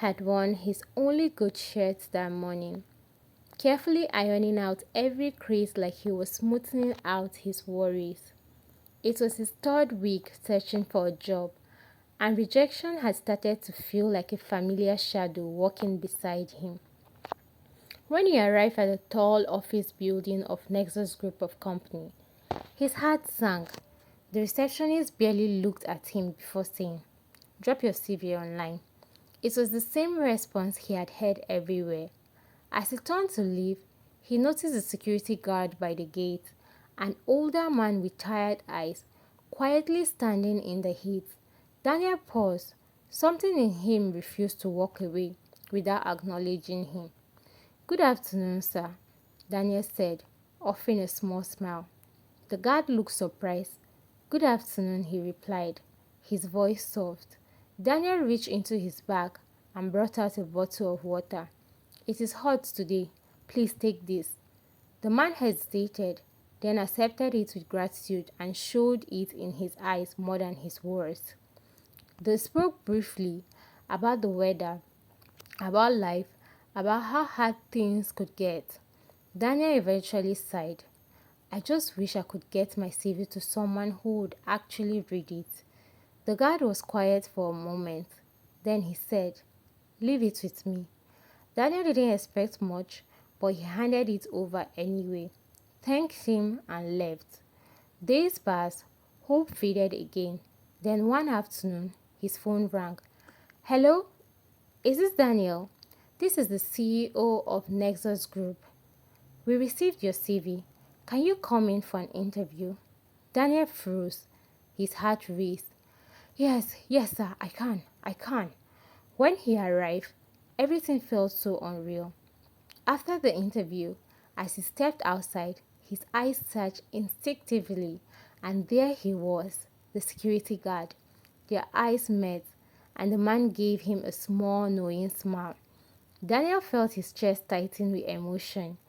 had worn his only good shirt that morning, carefully ironing out every crease like he was smoothing out his worries. It was his third week searching for a job, and rejection had started to feel like a familiar shadow walking beside him. When he arrived at the tall office building of Nexus Group of Company, his heart sank. The receptionist barely looked at him before saying, "Drop your CV online." It was the same response he had heard everywhere. As he turned to leave, he noticed the security guard by the gate, an older man with tired eyes, quietly standing in the heat. Daniel paused. Something in him refused to walk away without acknowledging him. "Good afternoon, sir," Daniel said, offering a small smile. The guard looked surprised. "Good afternoon," he replied, his voice soft. Daniel reached into his bag and brought out a bottle of water. "It is hot today. Please take this." The man hesitated, then accepted it with gratitude and showed it in his eyes more than his words. They spoke briefly about the weather, about life, about how hard things could get. Daniel eventually sighed. "I just wish I could get my CV to someone who would actually read it." The guard was quiet for a moment. Then he said, "Leave it with me." Daniel didn't expect much, but he handed it over anyway, thanked him, and left. Days passed, hope faded again. Then one afternoon, his phone rang. "Hello? Is this Daniel? This is the CEO of Nexus Group. We received your CV. Can you come in for an interview?" Daniel froze. His heart raced. Yes, sir, I can. When he arrived, everything felt so unreal. After the interview, as he stepped outside, his eyes searched instinctively, and there he was, the security guard. Their eyes met, and the man gave him a small, knowing smile. Daniel felt his chest tighten with emotion.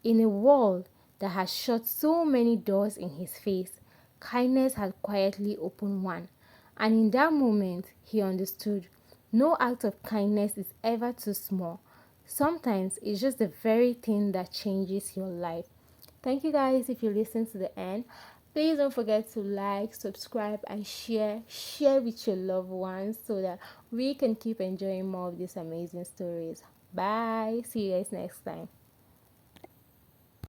In a world that had shut so many doors in his face, kindness had quietly opened one. And in that moment, he understood no act of kindness is ever too small. Sometimes it's just the very thing that changes your life. Thank you guys if you listen to the end. Please don't forget to like, subscribe, and share. Share with your loved ones so that we can keep enjoying more of these amazing stories. Bye. See you guys next time.